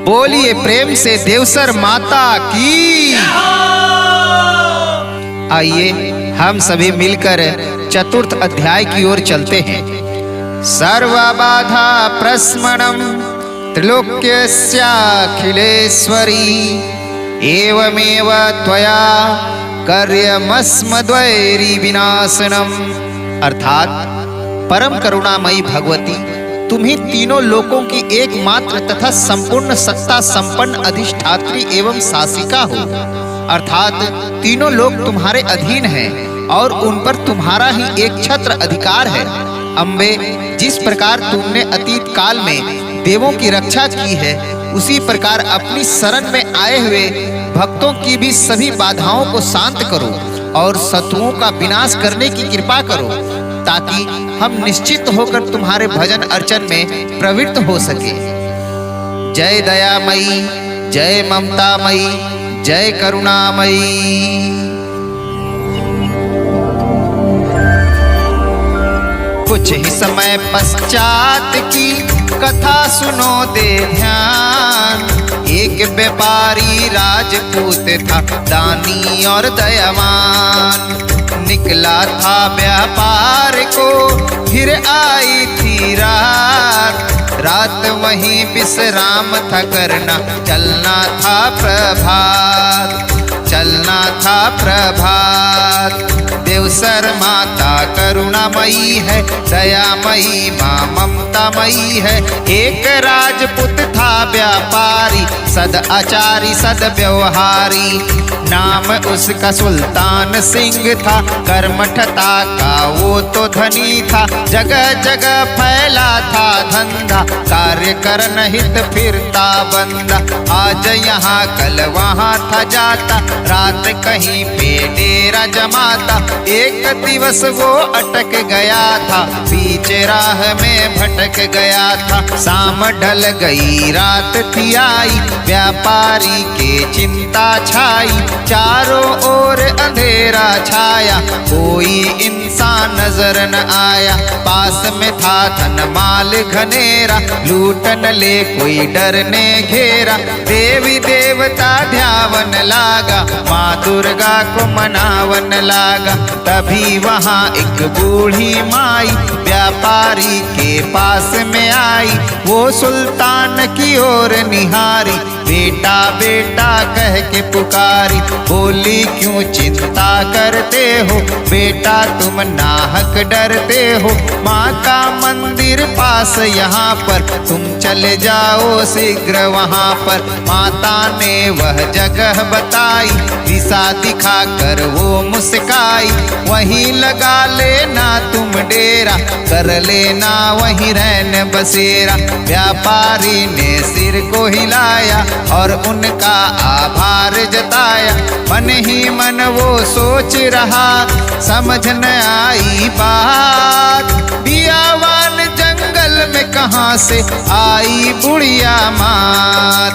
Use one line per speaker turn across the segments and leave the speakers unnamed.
बोलिए प्रेम से देवसर माता की। आइए हम सभी मिलकर चतुर्थ अध्याय की ओर चलते हैं। सर्वबाधा प्रस्मणं त्रिलोक्यस्याखिलेश्वरी एवमेव त्वया कार्यमस्मद्वैरी विनाशनम। अर्थात परम करुणामयी भगवती, तुम्ही तीनों लोकों की एकमात्र तथा संपूर्ण सत्ता संपन्न अधिष्ठात्री एवं शासिका हो। अर्थात तीनों लोक तुम्हारे अधीन हैं और उन पर तुम्हारा ही एक छत्र अधिकार है। अम्बे, जिस प्रकार तुमने अतीत काल में देवों की रक्षा की है, उसी प्रकार अपनी शरण में आए हुए भक्तों की भी सभी बाधाओं को शांत करो और शत्रुओं का विनाश करने की कृपा करो, ताकि हम निश्चित होकर तुम्हारे भजन अर्चन में प्रवृत्त हो सके। जय दयामयी, जय ममतामयी, जय करुणामयी। कुछ ही समय पश्चात की कथा सुनो दे ध्यान। एक व्यापारी राजपूत था, दानी और दयावान। निकला था व्यापार को, फिर आई थी रात। रात वहीं विश्राम था करना, चलना था प्रभात, चलना था प्रभात। देवसर माता करुणामयी है, दयामयी माँ ममतामयी है। एक राजपूत था व्यापारी, सद आचारी सद व्यवहारी। नाम उसका सुल्तान सिंह था, कर्मठता का वो तो धनी था। जगह जगह फैला था धंधा, कार्य करन हित फिरता बंदा। आज यहाँ कल वहाँ था जाता, रात कहीं पे डेरा जमाता। एक दिवस वो अटक गया था, बीच राह में भटक गया था। शाम ढल गई रात थी आई, व्यापारी के चिंता छाई। चारों ओर अंधेरा छाया, कोई इंसान नजर न आया। पास में था धन माल घनेरा, लूटन ले कोई डरने घेरा। देवी देवता ध्यावन लागा, माँ दुर्गा को मनावन लागा। तभी वहाँ एक बूढ़ी माई व्यापारी के पास में आई। वो सुल्तान की ओर निहारी, बेटा बेटा कह के पुकारी। बोली क्यों चिंता करते हो बेटा, तुम नाहक डरते हो। माँ का मंदिर पास यहाँ पर, तुम चले जाओ शीघ्र वहाँ पर। माता ने वह जगह बताई, दिशा दिखा कर वो मुस्काई। वहीं लगा लेना तुम डेरा, कर लेना वहीं रहन बसेरा। व्यापारी ने सिर को हिलाया और उनका आभार जताया। मन ही मन वो सोच रहा, समझ न आई बात। बियावान जंगल में कहाँ से आई बुढ़िया मात।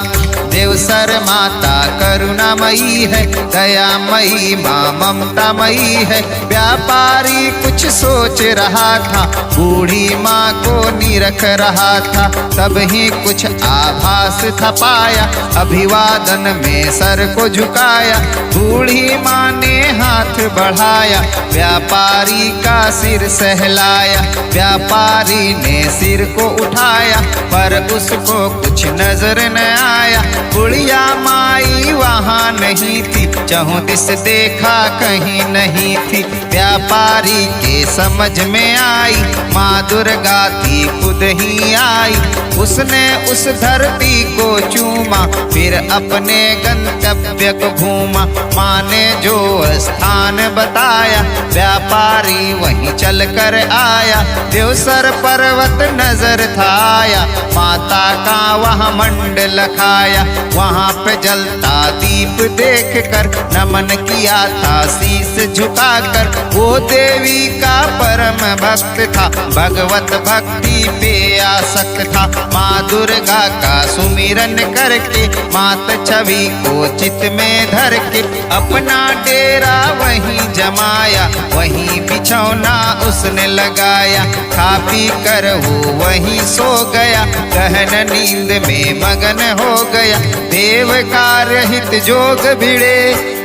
देवसर माता करुणामयी है, दयामयी माँ ममतामयी है। व्यापारी कुछ सोच रहा था, बूढ़ी माँ को निरख रहा था। तब ही कुछ आभास था पाया, अभिवादन में सर को झुकाया। बूढ़ी माँ ने हाथ बढ़ाया, व्यापारी का सिर सहलाया। व्यापारी ने सिर को उठाया, पर उसको कुछ नजर न आया। बुढ़िया माई वहाँ नहीं थी, चहुं दिस देखा कहीं नहीं थी। व्यापारी के समझ में आई, माँ दुर्गा थी खुद ही आई। उसने उस धरती को चूमा, फिर अपने गंतव्य को घूमा। माँ ने जो स्थान बताया, व्यापारी वहीं चल कर आया। देवसर पर्वत नजर था आया, माता का वहाँ मंडल खाया। वहाँ पे जलता दीप देख कर होकर नमन किया था शीस झुकाकर। वो देवी का परम भक्त था, भगवत भक्ति पे आसक्त था। माँ दुर्गा का सुमिरन करके मात छवि को चित में धर के अपना डेरा वहीं जमाया, वहीं बिछौना उसने लगाया। खा पी कर वो वहीं सो गया, गहन नींद में मगन हो गया। देव कार्य हित जोग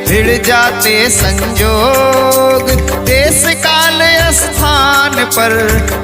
भिड़ जाते संजोग, देश काल स्थान पर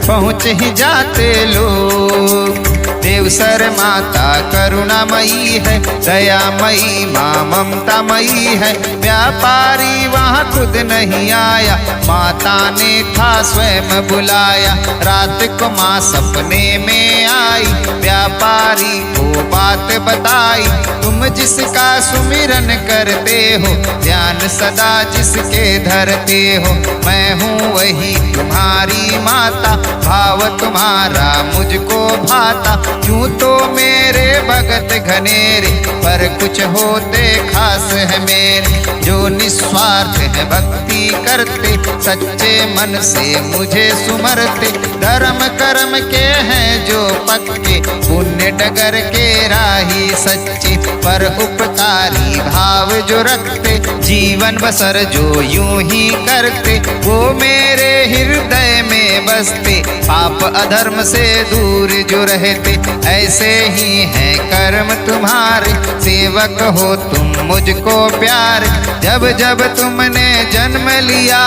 पहुँच ही जाते लोग। देवसर माता करुणामयी है, दयामयी माँ ममतामयी है। व्यापारी वहाँ खुद नहीं आया, माता ने था स्वयं बुलाया। रात को माँ सपने में आई, व्यापारी को बात बताई। तुम जिसका सुमिरन करते हो, ध्यान सदा जिसके धरते हो, मैं हूँ वही तुम्हारी माता। भाव तुम्हारा मुझको भाता, यूं तो मेरे भगत घनेरे, पर कुछ होते खास है मेरे। जो निस्वार्थ है भक्ति करते, सच्चे मन से मुझे सुमरते। धर्म कर्म के हैं जो पक्के, पुण्य डगर के राही सच्चे। पर उपकारी भाव जो रखते, जीवन बसर जो यूं ही करते, वो मेरे हृदय में बसते। पाप अधर्म से दूर जो रहते, ऐसे ही हैं कर्म तुम्हारे। सेवक हो तुम मुझको प्यार, जब जब तुमने जन्म लिया,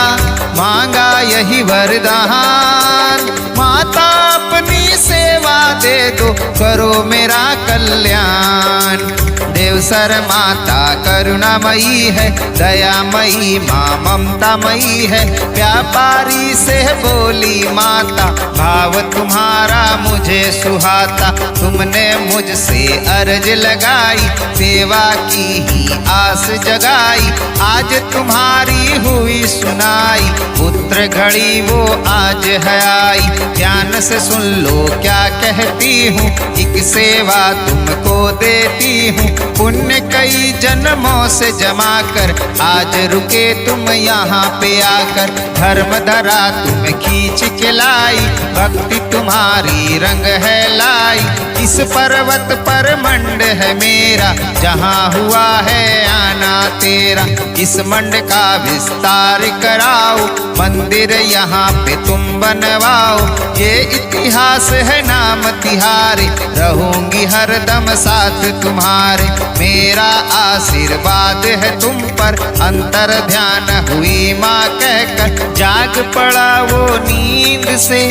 मांगा यही वरदान। माता अपनी सेवा दे दो, करो मेरा कल्याण। देवसर माता करुणामयी है, दयामयी माँ ममतामयी है। व्यापारी से बोली माता, भाव तुम्हारा मुझे सुहाता। तुमने मुझसे अर्ज लगाई, सेवा की ही आस जगाई। आज तुम्हारी हुई सुनाई, पुत्र घड़ी वो आज है आई। ध्यान से सुन लो क्या कहती हूँ, एक सेवा तुमको देती हूँ। पुण्य कई जन्मों से जमा कर, आज रुके तुम यहाँ पे आकर। धर्म धरा तुम खींच के लाई, भक्ति तुम्हारी रंग है लाई। इस पर्वत पर मंड है मेरा, जहाँ हुआ है आना तेरा। इस मंड का विस्तार कराओ, मंदिर यहाँ पे तुम बनवाओ। ये इतिहास है नाम तिहारे, रहूंगी हरदम साथ तुम्हारे। मेरा आशीर्वाद है तुम पर, अंतर ध्यान हुई माँ कहकर। जाग पड़ा वो नींद से,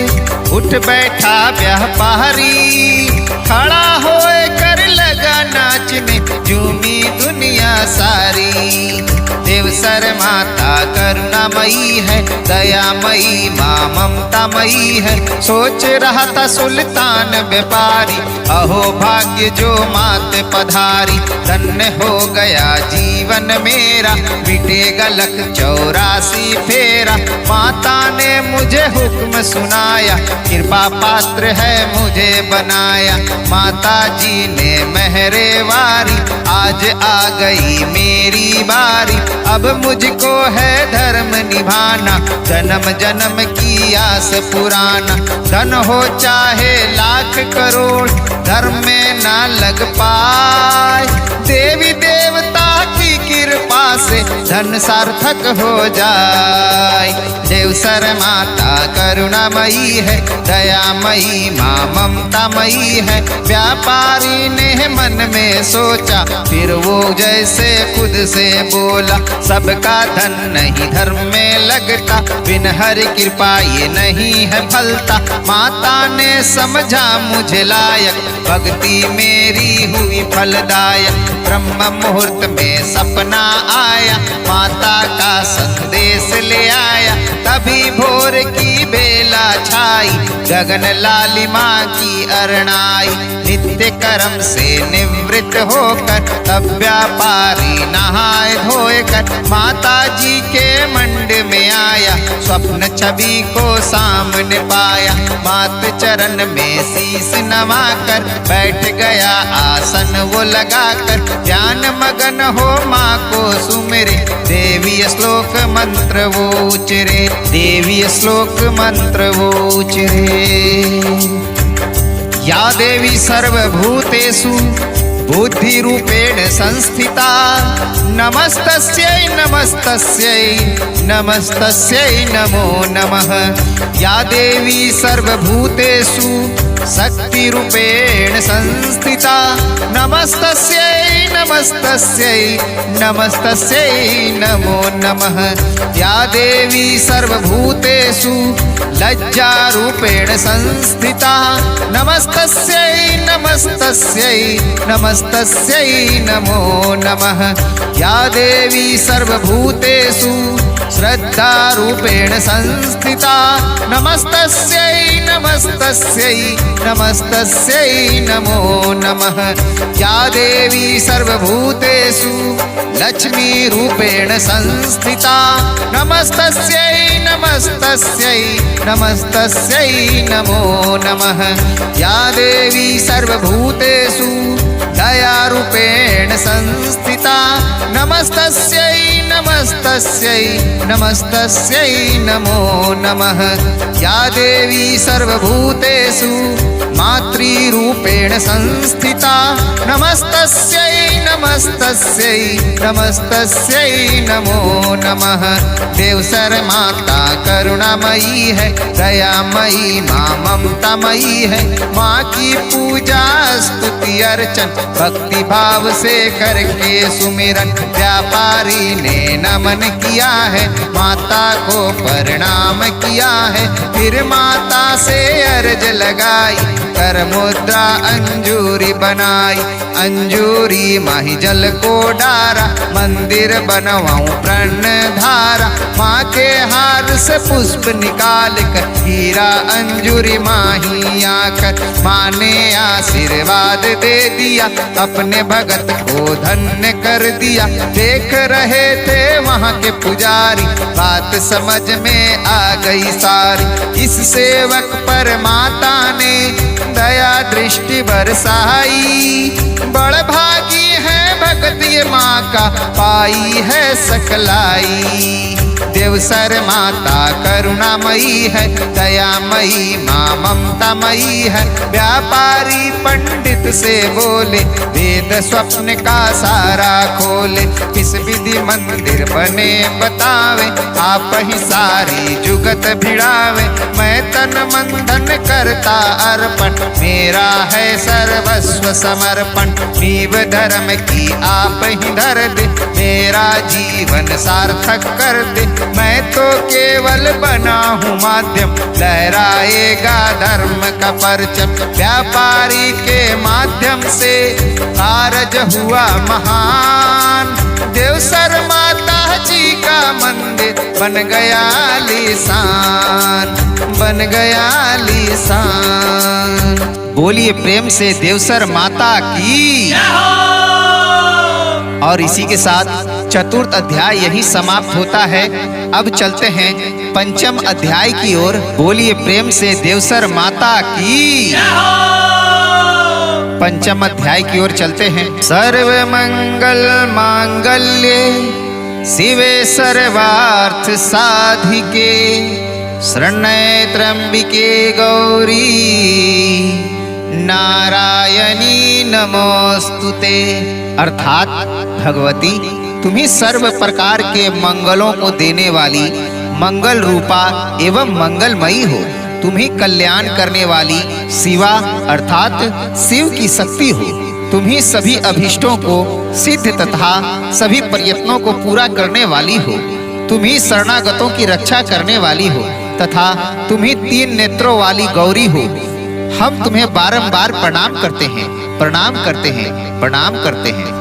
उठ बैठा व्यापारी। खड़ा होए कर लगा नाचने, झूमी दुनिया सारी। देवसर माता करुणामयी है, दयामयी माँ ममतामयी है। सोच रहा था सुल्तान व्यापारी, अहो भाग्य जो मात पधारी। धन्य हो गया जीवन मेरा, मिटेगा लख 84 फेरा। माता ने मुझे हुक्म सुनाया, कृपा पात्र है मुझे बनाया। माता जी ने मेहरे वारी, आज आ गई मेरी बारी। अब मुझको है धर्म निभाना, जन्म जन्म की आस पुराना। धन हो चाहे लाख करोड़, धर्म में ना लग पाए। देवी देवता की कृपा से धन सार्थक हो जाए। देवसर माता करुणामयी है, दयामयी माँ ममतामयी है। व्यापारी ने मन में सोचा, फिर वो जैसे खुद से बोला। सबका धन नहीं धर्म में लगता, बिन हरि कृपा ये नहीं है फलता। माता ने समझा मुझे लायक, भक्ति मेरी हुई फलदायक। ब्रह्म मुहूर्त में सपना आया, माता का संदेश ले आया। तभी भोर की बेला छाई, गगन लालिमा की अरणाई। नित्य कर्म से निवृत्त होकर, तब व्यापारी नहाए धोए कर माता जी के मंड में आया। स्वप्न छवि को सामने पाया, मात चरण में शीस नवा कर बैठ गया आसन वो लगाकर ध्यान मगन हो माँ को सुमिरे। देवी श्लोक मंत्र वो उचरे, देवी श्लोक मंत्र वो उचरे। या देवी सर्वभूतेषु बुद्धि रूपेण संस्थिता, नमस्तस्यै नमस्तस्यै नमस्तस्यै नमो नमः। या देवी सर्वभूतेषु शक्ति रूपेण संस्थिता, नमस्तस्यै नमस्तस्यै नमस्तस्यै नमो नमः। या देवी सर्वभूतेषु लज्जा रूपेण संस्थिता, नमस्तस्यै नमस्तस्यै नमस्तस्यै नमो नमः। या देवी सर्वभूतेषु श्रद्धा रूपेण संस्थिता, नमस्तस्यै नमस्तस्यै नमस्तस्यै नमो नमः। या देवी सर्वभूतेषु लक्ष्मी रूपेण संस्थिता, नमस्तस्यै नमस्तस्यै नमस्तस्यै नमो नमः। या देवी सर्वभूतेषु दया रूपेण संस्थिता, नमस्तस्यै नमस्तस्यै नमस्तस्यै नमो नमः। या देवी सर्वभूतेषु मातृरूपेण संस्थिता, नमस्तस्यै नमस्तस्यै नमस्तस्यै नमो नमः। देवसर माता करुणामयी है, दयामयी माँ ममतामयी है। माँ की पूजा स्तुति अर्चन भक्ति भाव से करके सुमिरन, व्यापारी ने नमन किया है, माता को प्रणाम किया है। फिर माता से अर्ज लगाई, कर मुद्रा अंजूरी बनाई। अंजूरी माही जल को डारा, मंदिर बनवाऊं प्रण धारा। माँ के हार से पुष्प निकाल कर, हीरा अंजूरी माही आकर। माँ ने आशीर्वाद दे दिया, अपने भगत को धन्य कर दिया। देख रहे थे वहाँ के पुजारी, बात समझ में आ गई सारी। इस सेवक पर माता ने दया दृष्टि बरसाई, बड़ भागी है भगत ये माँ का, पाई है सकलाई। देवसर माता करुणामयी है, दयामयी माँ ममतामयी है। व्यापारी पंडित से बोले, वेद स्वप्न का सारा खोले। किस विधि मंदिर बने बतावे, आप ही सारी जुगत भिड़ावे। मैं तन मन धन करता अर्पण, मेरा है सर्वस्व समर्पण। नीव धर्म की आप ही धर दे, मेरा जीवन सार्थक कर दे। मैं तो केवल बना हूँ माध्यम, लहराएगा धर्म का परचम। व्यापारी के माध्यम से कारज हुआ महान, देवसर माता जी का मंदिर बन गया लिसान, बन गया लिसान। बोलिए प्रेम से देवसर माता की। और इसी के साथ चतुर्थ अध्याय यही समाप्त होता है। अब चलते हैं पंचम अध्याय की ओर। बोलिए प्रेम से देवसर माता की। पंचम अध्याय की ओर चलते हैं। सर्व मंगल मांगल्ये शिवे सर्वार्थ साधिके, शरण्ये त्र्यंबिके गौरी नारायणी नमोस्तुते। अर्थात भगवती, तुम्ही सर्व प्रकार के मंगलों को देने वाली मंगल रूपा एवं मंगलमयी हो। तुम्ही कल्याण करने वाली शिवा अर्थात शिव की शक्ति हो। तुम्ही सभी अभिष्टों को सिद्ध तथा सभी प्रयत्नों को पूरा करने वाली हो। तुम्ही शरणागतों की रक्षा करने वाली हो तथा तुम्ही 3 नेत्रों वाली गौरी हो। हम तुम्हें बारंबार प्रणाम करते हैं, प्रणाम करते हैं, प्रणाम करते हैं।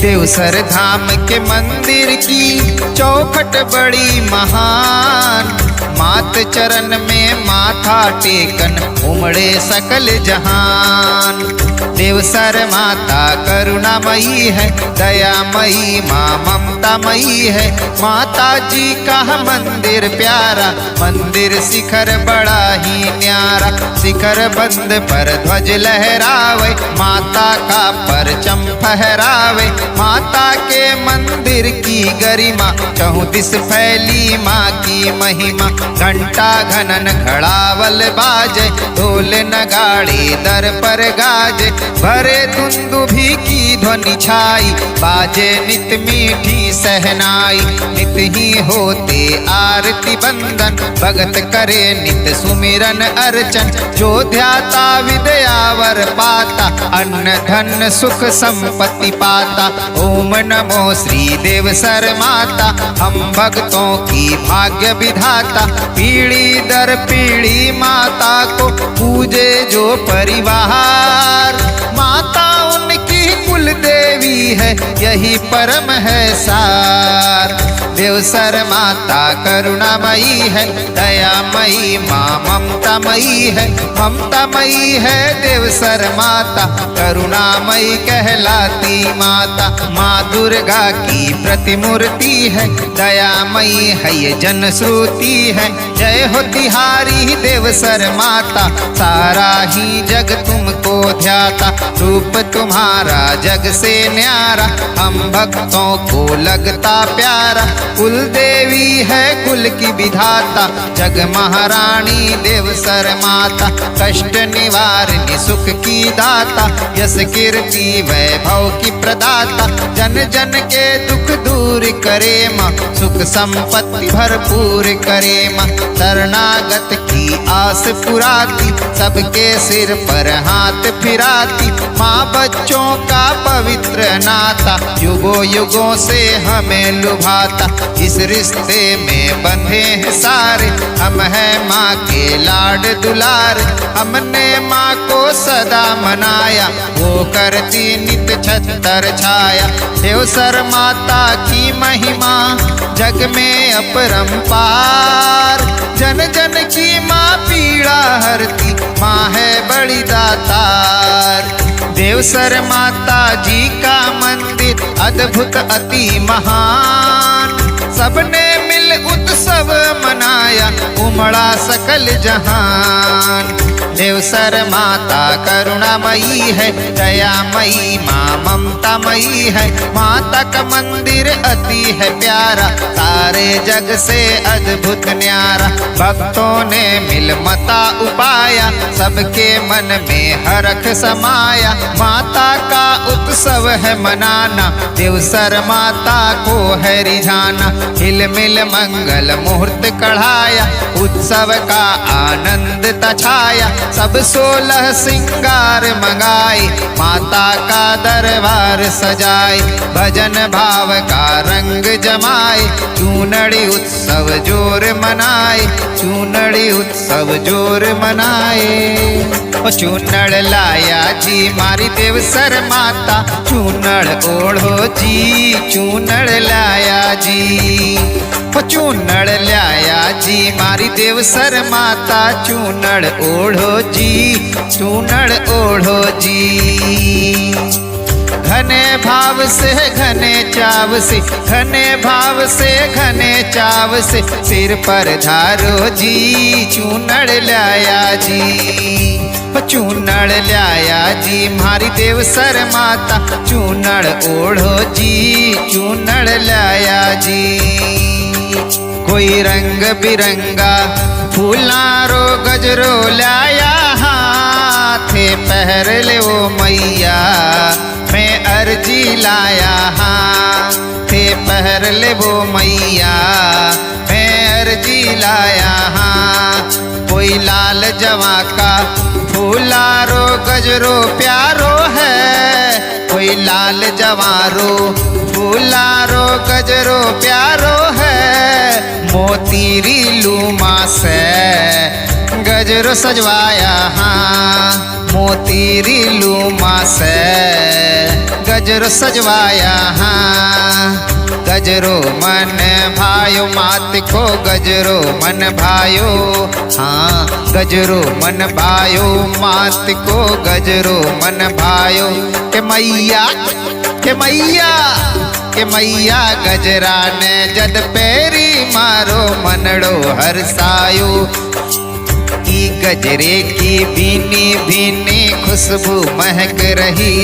देवसर धाम के मंदिर की चौखट बड़ी महान, मात चरण में माथा टेकन उमड़े सकल जहान। देवसर माता करुणामयी है, दयामयी माँ ममता ममता मई है। माता जी का मंदिर प्यारा, मंदिर शिखर बड़ा ही न्यारा। शिखर बंद पर ध्वज लहरावे, माता का परचम फहरावे। माता के मंदिर की गरिमा, चहुदिस फैली माँ की महिमा। घंटा घनन घड़ावल बाजे, ढोल नगाड़े दर पर गाजे। भरे दुंदुभी की ध्वनि छाई, बाजे नित मीठी सहनाई। नित ही होते आरती बंदन, भगत करे नित सुमिरन अर्चन। जो ध्याता विद्यावर पाता, अन्न धन सुख संपत्ति पाता। ओम नमो श्री देव सर माता, हम भक्तों की भाग्य विधाता। पीढ़ी दर पीढ़ी माता को पूजे जो परिवार। माता उनकी कुल देवी है, यही परम है सार। देवसर माता करुणामयी है, दयामयी माँ ममतामयी है। ममतामयी है देवसर माता, करुणामयी कहलाती माता। माँ दुर्गा की प्रतिमूर्ति है, दयामयी है ये जनश्रुति है। जय हो तिहारी देवसर माता, सारा ही जग तुमको ध्याता। रूप तुम्हारा जग से न्यारा, हम भक्तों को लगता प्यारा। कुल देवी है कुल की विधाता, जग महारानी देवसर माता। कष्ट निवारणी सुख की दाता, यश कीर्ति वैभव की प्रदाता। जन जन के दुख दूर करे माँ, सुख संपत्ति भरपूर करे माँ। शरणागत की आस पुराती, सबके सिर पर हाथ फिराती। माँ बच्चों का पवित्र नाता, युगों युगों से हमें लुभाता। इस रिश्ते में बंधे हैं सारे, हम हैं माँ के लाड दुलार। हमने माँ को सदा मनाया, वो करती नित छत्तर छाया। देवसर माता की महिमा, जग में अपरंपार। जन जन की माँ पीड़ा हरती, माँ है बड़ी दातार। देवसर माता जी का मंदिर अद्भुत अति महान। सबने मिल उत्सव मनाया, उमड़ा सकल जहान। देवसर माता करुणामयी है, दयामयी माँ ममतामयी है। माता का मंदिर अति है प्यारा, सारे जग से अद्भुत न्यारा। भक्तों ने मिल मता उपाया, सबके मन में हरख समाया। माता का उत्सव है मनाना, देवसर माता को है रिझाना। हिल मिल मंगल मुहूर्त कढ़ाया, उत्सव का आनंद तछाया। सब 16 सिंगार मंगाए, माता का दरबार सजाए। भजन भाव का रंग जमाए, चूनड़ी उत्सव जोर मनाए। चूनड़ी उत्सव जोर मनाए। चूनड़ लाया जी मारी देवसर माता, चूनड़ ओढ़ो जी चूनड़ लाया जी। चूनड़ लाया जी मारी देवसर माता, चूनड़ ओढ़ो जी चूनड़ ओढ़ो जी। घने भाव से घने चाव से, घने भाव से घने चाव से, सिर पर धारो जी चूनड़ लाया जी। चूनड़ लाया जी मारी देवसर माता, चूनड़ ओढ़ो जी चूनड़ लाया जी। कोई रंग बिरंगा फूलारो गजरो लाया, हाथे पहर ले वो मैया। मैं अर्जी लाया हाथे पहर ले वो मैया, मैं अर्जी लाया हाँ। कोई लाल जवा का फूलारो गजरो प्यारो है, कोई लाल जवारो फूलारो गजरो प्यारो है। मोतीरी लूमा से गजरो सजवाया हाँ, मोतीरी लूमा से गजरो सजवाया हाँ। गजरो मन भायो मात को गजरो मन भायो हाँ, गजरो मन भायो मात को गजरो मन भायो। के मैया के मैया गजरा ने जद पैरी मारो मनड़ो हरसायो। ई गजरे की भीनी भीनी खुशबू महक रही,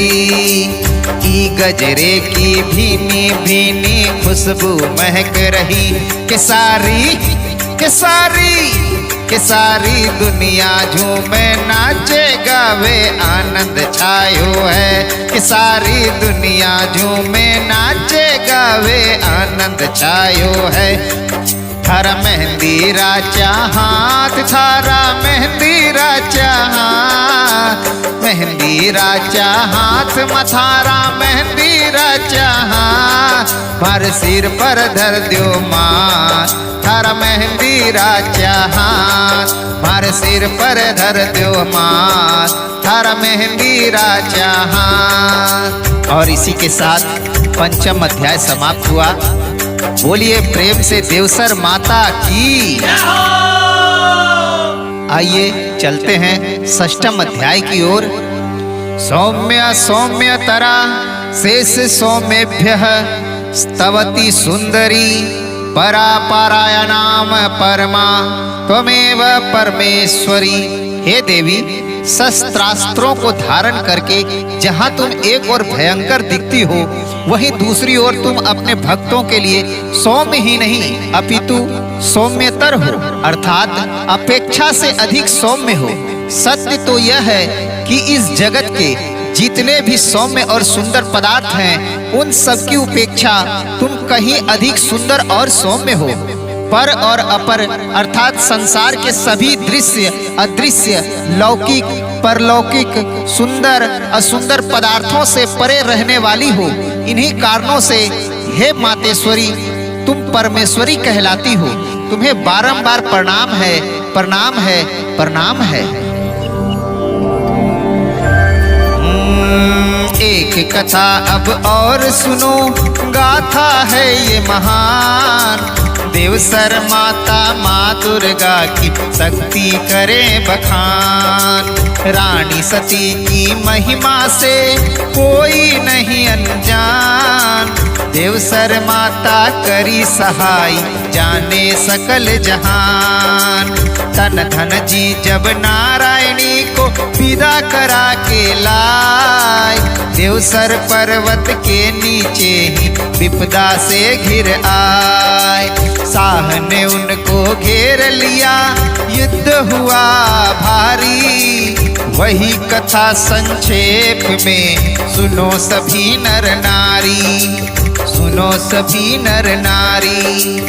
ई गजरे की भीनी भीनी खुशबू महक रही। के सारी दुनिया झूमे नाचे गावे आनंद छायो है। कि सारी दुनिया झूमे नाचे गावे आनंद छायो है। थारा मेहंदी राचा हाथ, थारा मेहंदी राचा हाथ, मेहंदी राचा हाथ मथारा मेहंदी राचा हाथ। मार सिर पर धर दो माँ थारा मेहंदी राचा हाथ, मार सिर पर धर दो माँ थारा मेहंदी राचा हाथ। और इसी के साथ पंचम अध्याय समाप्त हुआ। बोलिए प्रेम से देवसर माता की। आइए चलते हैं षष्ठम अध्याय की ओर। सौम्य सौम्य तरा शेष सौम्यभ्यः स्तवती सुंदरी परा पारायणाम परमा त्वमेव परमेश्वरी। हे देवी, शस्त्रास्त्रों को धारण करके जहाँ तुम एक और भयंकर दिखती हो, वहीं दूसरी ओर तुम अपने भक्तों के लिए सौम्य ही नहीं अपितु सौम्यतर हो, अर्थात अपेक्षा से अधिक सौम्य हो। सत्य तो यह है कि इस जगत के जितने भी सौम्य और सुंदर पदार्थ हैं, उन सब की उपेक्षा तुम कहीं अधिक सुंदर और सौम्य हो। पर और अपर अर्थात संसार के सभी दृश्य अदृश्य लौकिक परलौकिक सुंदर असुंदर पदार्थों से परे रहने वाली हो। इन्हीं कारणों से हे मातेश्वरी, तुम परमेश्वरी कहलाती हो। तुम्हें बारंबार प्रणाम है, प्रणाम है, प्रणाम है। एक कथा अब और सुनो, गाथा है ये महान। देवसर माता माँ दुर्गा की शक्ति करे बखान। रानी सती की महिमा से कोई नहीं अनजान। देवसर माता करी सहाय जाने सकल जहान। तन धन जी जब नारायणी को विदा करा के लाए, देवसर पर्वत के नीचे ही विपदा से घिर आए। साह ने उनको घेर लिया, युद्ध हुआ भारी। वही कथा संक्षेप में सुनो सभी नर नारी, सुनो सभी नर नारी।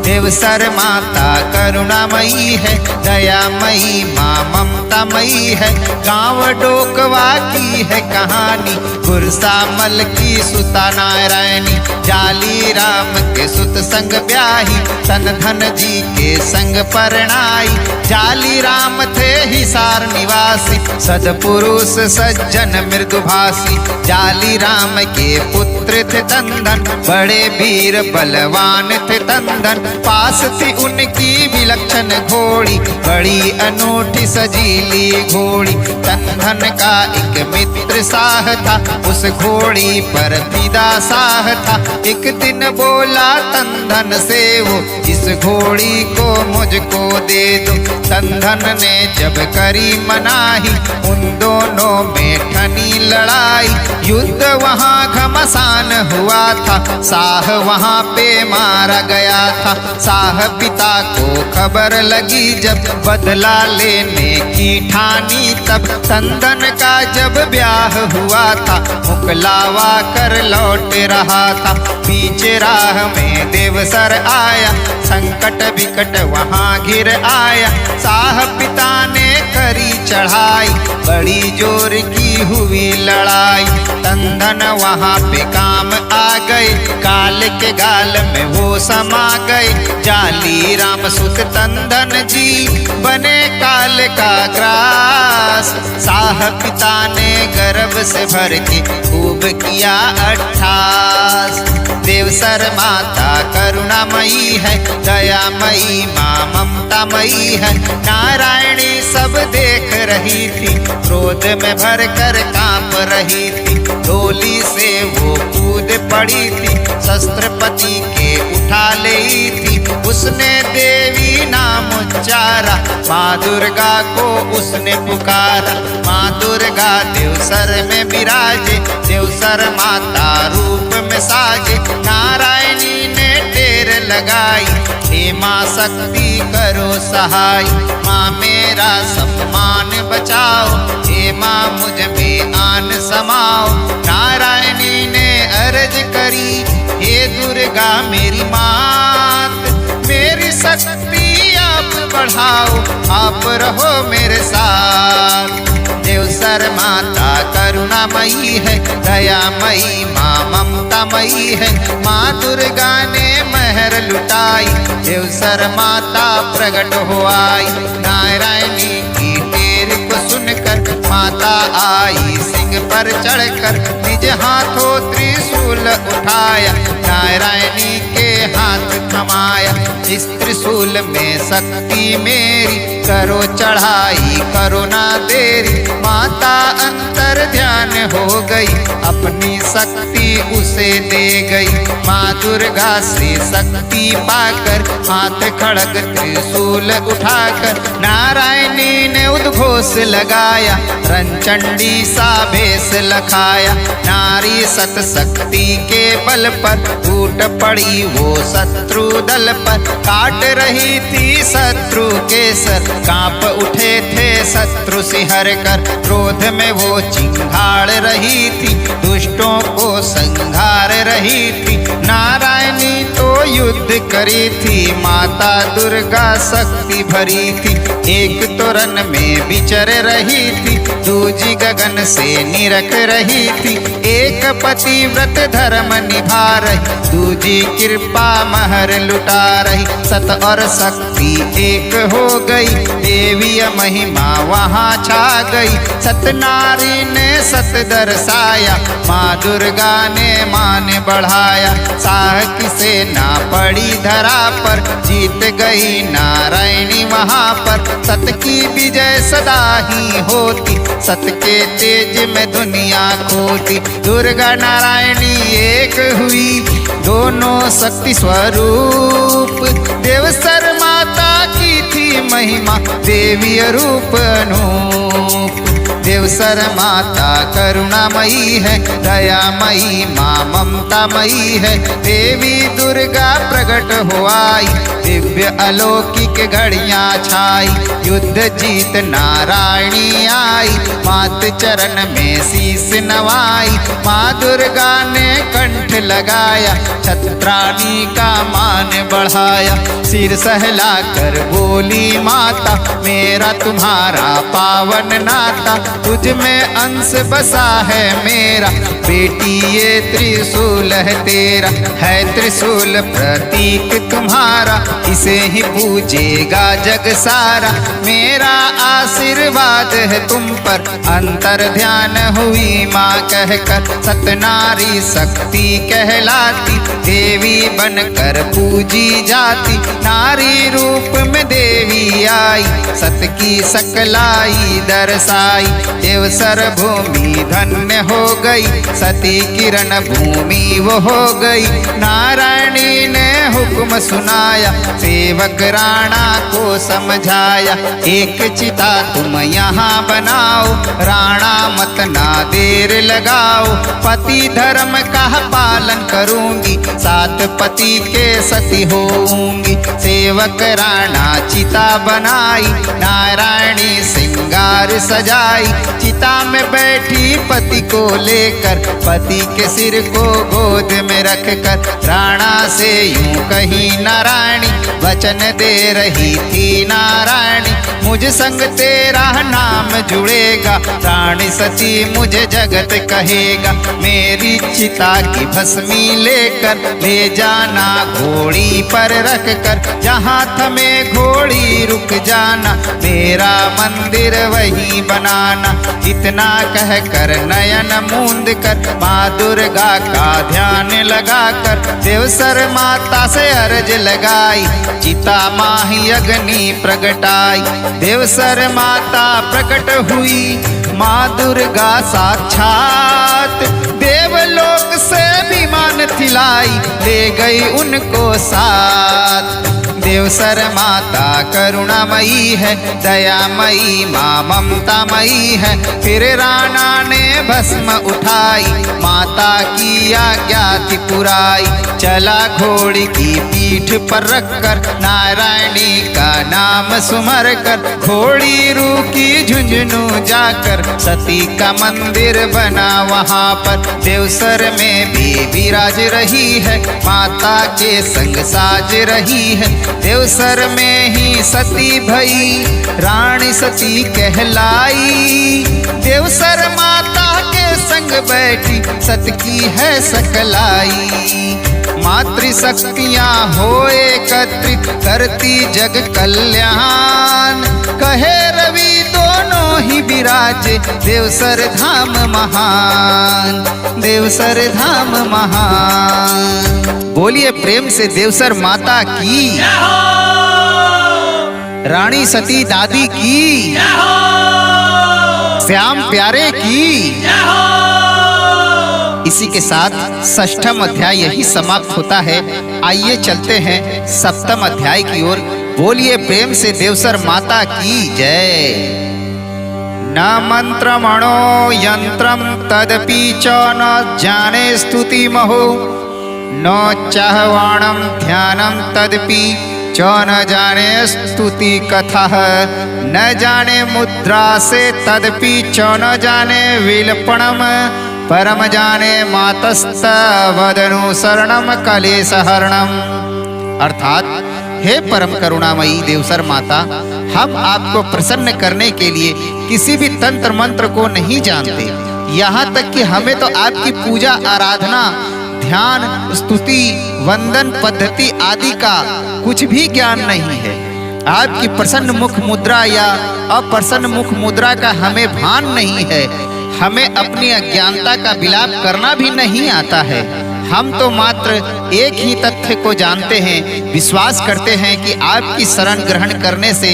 देवसर माता करुणामयी है, दयामयी माँ ममतामयी है। गांव डोकवा की है कहानी, गुरसामल की सुता नारायणी। जाली राम के सुत संग ब्याही, तन धन जी के संग परणाई। जाली राम थे हिसार निवासी, सदपुरुष सज्जन मृदुभाषी। जाली राम के पुत्र थे तंदन, बड़े वीर बलवान थे तंदन। पास थी उनकी विलक्षण घोड़ी, बड़ी अनूठी सजीली घोड़ी। तंदन का एक मित्र साह था, उस घोड़ी पर फिदा साह था। एक दिन बोला तंदन से वो, इस घोड़ी को मुझको दे दो। तंदन ने जब करी मनाही, उन दोनों में ठनी लड़ाई। युद्ध वहाँ घमासान हुआ था, साह वहाँ पे मारा गया था। साह पिता को खबर लगी जब, बदला लेने की ठानी तब। तंदन का जब ब्याह हुआ था, मुकलावा कर लौट रहा था। पीछे राह में देवसर आया, संकट विकट वहाँ घिर आया। साह पिता ने करी चढ़ाई, बड़ी जोर की हुई लड़ाई। तंदन वहाँ पे काम आ गए, काल के गाल में वो समा गए। जाली राम सुत तंदन जी बने काल का ग्रास। साह पिता ने गर्भ से भर के खूब किया अट्ठास। देवसर माता करुणामयी है, दयामयी माँ ममतामयी है। नारायणी सब देख रही थी, क्रोध में भर कर कांप रही थी। डोली से वो कूद पड़ी थी, शस्त्रपति के उठा ली थी। उसने देवी नाम उच्चारा, माँ दुर्गा को उसने पुकारा। माँ दुर्गा देवसर में विराजे, देवसर माता रूप में साजे। नारायणी ने टेर लगाई, हे माँ शक्ति करो सहाय। माँ मेरा सम्मान बचाओ, हे माँ मुझ में आन समाओ। नारायणी ने अर्ज करी, हे दुर्गा मेरी मात, मेरी शक्ति आप बढ़ाओ, आप रहो मेरे साथ। देवसर माता करुणामयी है, दयामयी माँ ममतामयी है। माँ दुर्गा ने महर लुटाई, देवसर माता प्रकट हो आई। नारायणी की टेर को सुनकर माता आई, सिंह पर चढ़कर निज हाथों त्रिशूल उठाया। नारायणी के हाथ थमाया, इस त्रिशूल में शक्ति मेरी, करो चढ़ाई करो ना देरी। माता अंतर ध्यान हो गई, अपनी शक्ति उसे दे गई। माँ दुर्गा से शक्ति पाकर हाथ खड़ग त्रिशूल उठाकर नारायणी ने उद्घोष लगाया, रंचंडी सा भेष लखाया। नारी सत शक्ति के बल पर टूट पड़ी वो शत्रु दल पर। काट रही थी शत्रु के सर, कांप उठे थे शत्रु सिहर कर। क्रोध में वो चिंगाड़ रही थी, दुष्टों को संहार रही थी। नारायणी तो युद्ध करी थी, माता दुर्गा शक्ति भरी थी। एक तोरण में विचर रही थी, दूजी गगन से निरख रही थी। एक पतिव्रत धर्म निभा रही, दूजी कृपा महर लुटा रही। सत और शक्ति एक हो गई, देवी महिमा वहाँ छा गई। सत नारी ने सत दर्शाया, माँ दुर्गा ने मान बढ़ाया। साहस से ना पड़ी धरा पर, जीत गई नारायणी वहाँ पर। सत की विजय सदा ही होती, सत के तेज में दुनिया खोती। दुर्गा नारायणी एक हुई, दोनों शक्ति स्वरूप। देवसर माता की थी महिमा, देवी रूप अनूप। देवसर माता करुणामयी है, दयामयी माँ ममतामयी है। देवी दुर्गा प्रकट हो आई, दिव्य अलौकिक घड़ियाँ छाई। युद्ध जीत नारायणी आई, मात चरण में शीस नवाई। माँ दुर्गा ने कंठ लगाया, छत्राणी का मान बढ़ाया। सिर सहला कर बोली माता, मेरा तुम्हारा पावन नाता। तुझ में अंश बसा है मेरा, बेटी ये त्रिशूल है तेरा। है त्रिशूल प्रतीक तुम्हारा, इसे ही पूजेगा जग सारा। मेरा आशीर्वाद है तुम पर, अंतर ध्यान हुई माँ कहकर। सतनारी शक्ति कहलाती, देवी बनकर पूजी जाती। नारी रूप में देवी आई, सत की सकलाई दर्शाई। देवसर भूमि धन्य हो गई, सती किरण भूमि वो हो गई। नारायणी ने हुक्म सुनाया, सेवक राणा को समझाया। एक चिता तुम यहाँ बनाओ, राणा मत ना देर लगाओ। पति धर्म का पालन करूंगी, सात पति के सती होऊंगी। सेवक राणा चिता बनाई, नारायणी सिंगार सजाई। चिता में बैठी पति को लेकर, पति के सिर को गोद में रखकर। राणा से यूं कही नारायणी, वचन दे रही थी नारायणी। मुझ संग तेरा नाम जुड़ेगा, रानी सती मुझे जगत कहेगा। मेरी चिता की भस्मी लेकर ले जाना, घोड़ी पर रख कर। जहाँ थमे घोड़ी रुक जाना, मेरा मंदिर वहीं बनाना। इतना कह कर नयन मूंद कर माँ दुर्गा का ध्यान लगा कर देवसर माता से अर्ज लगाई, चिता माही अग्नि प्रगटाई। देवसर माता प्रकट हुई माँ दुर्गा साक्षात, देवलोक से विमान थिलाई ले गई उनको साथ। देवसर माता करुणामयी है, दयामयी माँ ममतामयी है। फिर राणा ने भस्म उठाई, माता की आज्ञा थी पुराई। चला घोड़ी की पीठ पर रखकर नारायणी का नाम सुमर कर, घोड़ी रुकी झुंझुनू जाकर सती का मंदिर बना वहाँ पर। देवसर में भी विराज रही है, माता के संग साज रही है। देवसर में ही सती भई रानी सती कहलाई, देवसर माता के संग बैठी सत की है सकलाई। मातृशक्तियाँ हो एकत्रित करती जग कल्याण, कहे रवि दोनों ही विराजे देवसर धाम महान, देवसर धाम महान। बोलिए प्रेम से देवसर माता की, रानी सती दादी की, श्याम प्यारे की। इसी के साथ षष्ठम अध्याय यही समाप्त होता है। आइए चलते हैं सप्तम अध्याय की ओर। बोलिए प्रेम से देवसर माता की जय। न मंत्रमणो यंत्रम तदपि च न जाने स्तुति महो, न चाहवाणम ध्यानम तदपि च न जाने स्तुति कथा, न जाने मुद्रा से तदपि च न जाने विलपणम, परम जाने मातस्त वदनु शरणम कलेशहरणम। अर्थात हे परम करुणामयी देवसर माता, हम आपको प्रसन्न करने के लिए किसी भी तंत्र मंत्र को नहीं जानते, यहाँ तक कि हमें तो आपकी पूजा आराधना ध्यान स्तुति वंदन पद्धति आदि का कुछ भी ज्ञान नहीं है। आपकी प्रसन्न मुख मुद्रा या अप्रसन्न मुख मुद्रा का हमें भान नहीं है। हमें अपनी अज्ञानता का विलाप करना भी नहीं आता है। हम तो मात्र एक ही तथ्य को जानते हैं, विश्वास करते हैं कि आपकी शरण ग्रहण करने से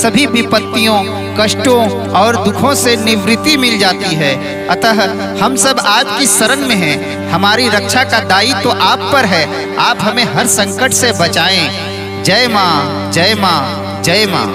सभी विपत्तियों कष्टों और दुखों से निवृत्ति मिल जाती है। अतः हम सब आपकी शरण में हैं। हमारी रक्षा का दायित्व तो आप पर है। आप हमें हर संकट से बचाएं। जय माँ, जय माँ, जय माँ।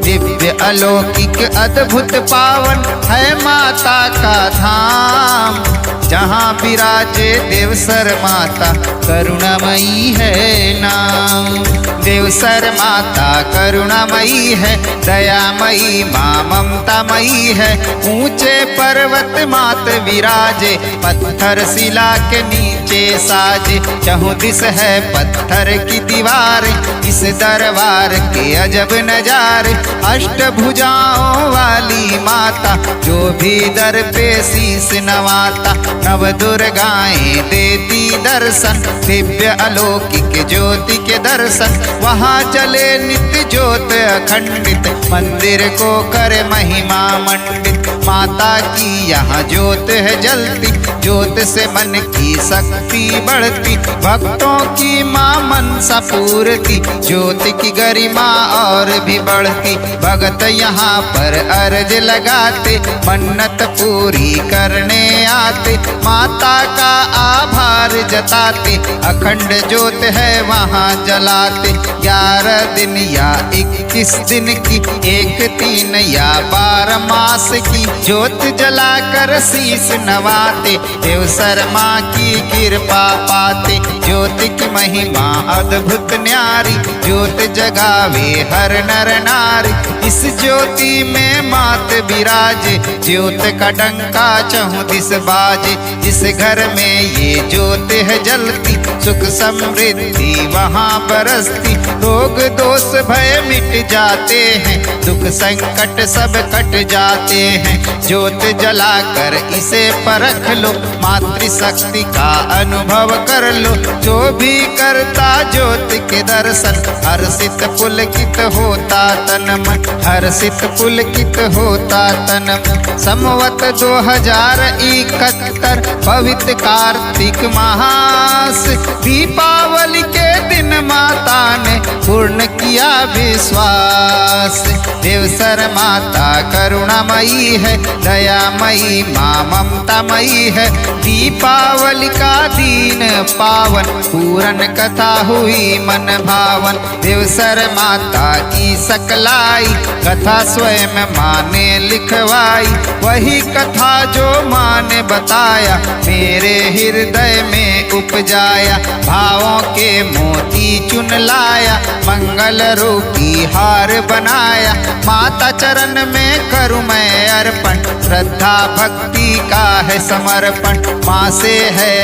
दिव्य अलौकिक अद्भुत पावन है माता का धाम, जहाँ विराजे देवसर माता करुणामयी है नाम। देवसर माता करुणामयी है, दयामयी माँ ममतामयी है। ऊंचे पर्वत मात विराजे, पत्थर शिला के नीचे साजे। चहुदिस है पत्थर की दीवार, इस दरबार के अजब नजारे। अष्टभुजाओं वाली माता, जो भी दर पे शीस नवाता। नव दुर्गाएं देती दर्शन, दिव्य अलौकिक ज्योति के दर्शन। वहाँ चले नित्य ज्योत अखंडित, मंदिर को करे महिमा मंडित। माता की यहाँ ज्योत है जलती, ज्योत से मन की शक्ति बढ़ती। भक्तों की माँ मनसा पूरती, ज्योति की गरिमा और भी बढ़ती। भगत यहाँ पर अर्ज लगाते, मन्नत पूरी करने आते। माता का आभार जताते, अखंड ज्योत है वहाँ जलाते। 11 दिन या 21 दिन की, 1 3 या 12 मास की ज्योत जलाकर शीस नवाते। देवसर माँ की कृपा पाते, ज्योति की महिमा अद्भुत न्यारी। ज्योत जगावे हर नर नारी, इस ज्योति में मात विराजे, ज्योत का डंका चहुं दिस बाजे। जिस घर में ये ज्योत है जलती, सुख समृद्धि वहाँ बरसती। रोग दोष भय मिट जाते हैं, दुख संकट सब कट जाते हैं। ज्योत जलाकर इसे परख लो, मातृशक्ति का अनुभव कर लो। जो भी करता ज्योत के दर्शन, हर्षित पुलकित होता तन मन, हर्षित पुलकित होता तन मन। संवत 2071 पवित्र कार्तिक मास, दीपावली के दिन माता ने पूर्ण किया विश्वास। देवसर माता करुणामयी है, दयामयी माँ ममतामयी है। दीपावली का दिन पावन, पूरन कथा हुई मन भावन। देवसर माता की सकलाई, कथा स्वयं माँ ने लिखवाई। वही कथा जो माँ ने बताया, मेरे हृदय में उपजाया। भावों के मोती चुन लाया, मंगल रूपी हार बनाया। माता चरण में करूँ मैं अर्पण, श्रद्धा भक्ति का है समर्पण। माँ से है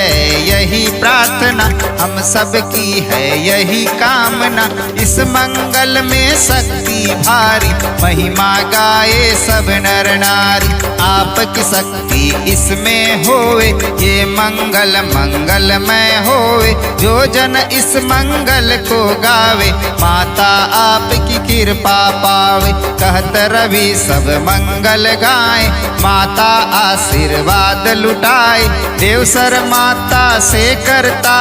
यही प्रार्थना, हम सब की है यही कामना। इस मंगल में शक्ति भारी, महिमा गाए सब नर नारी। आपकी शक्ति इसमें होवे, ये मंगल मंगलमय होवे। जो जन इस मंगल को गावे, माता आपकी कृपा पावे। कहत रवि सब मंगल गाए, माता आशीर्वाद लुटाए। देवसर माता से करता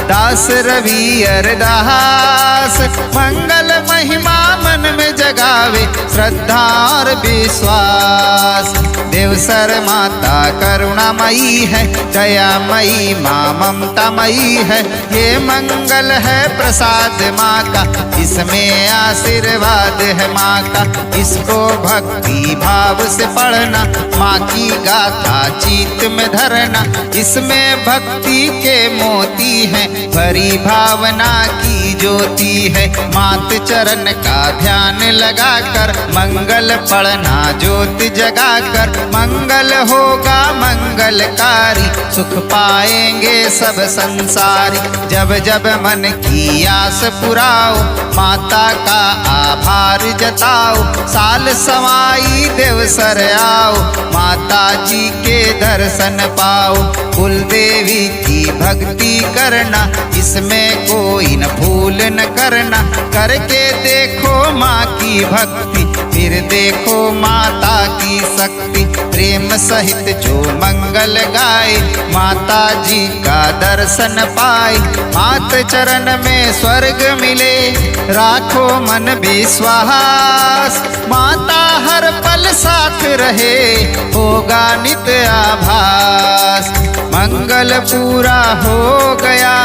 दास रवि अरदास। मंगल महिमा मन में जगावे, श्रद्धा और विश्वास। देवसर माता करुणामयी है, दयामयी माँ ममतामयी है। ये मंगल है प्रसाद माँ का, इसमें आशीर्वाद है माँ का। इसको भक्ति भाव से पढ़ना, माँ की गाथा चित्त में धरना। इसमें भक्ति के मोती हैं, भरी भावना की ज्योति है। मात चरण का ध्यान लगाकर, मंगल पढ़ना ज्योति जगाकर। मंगल होगा मंगलकारी, सुख पाएंगे सब संसारी। जब जब मन की आस पुराओ, माता का आभार जताओ। साल सवाई देवसर आओ, माता जी के दर्शन पाओ। कुल देवी की भक्ति करना, इसमें कोई न भूल न करना। करके देखो माँ की भक्ति, फिर देखो माता की शक्ति। प्रेम सहित जो मंगल गाए, माता जी का दर्शन पाए। मात चरण में स्वर्ग मिले, राखो मन विश्वास। माता हर पल साथ रहे, होगा नित्य आभास। मंगल पूरा हो गया,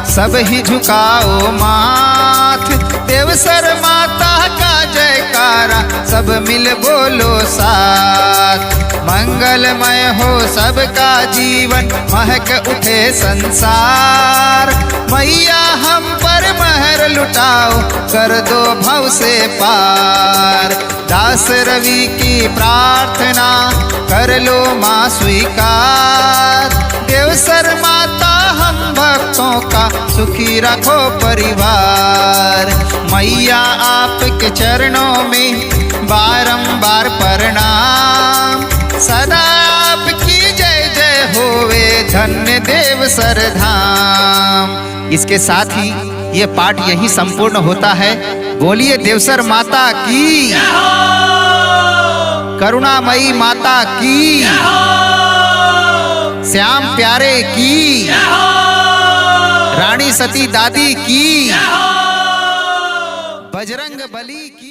सब ही झुकाओ माथ। देवसर माता का जयकारा, सब मिल बोलो साथ। मंगलमय हो सबका जीवन, महक उठे संसार। मैया हम पर महर लुटाओ, कर दो भव से पार। दास रवि की प्रार्थना, कर लो माँ स्वीकार। देवसर माता हम भक्तों का, सुखी रखो परिवार। मैया आपके चरणों में बारंबार प्रणाम। सदा आपकी जय जय होवे, धन्य देवसर धाम। इसके साथ ही ये पाठ यही संपूर्ण होता है। बोलिए देवसर माता की, करुणामयी माता की, श्याम प्यारे की, रानी सती दादी की, बजरंग बली की।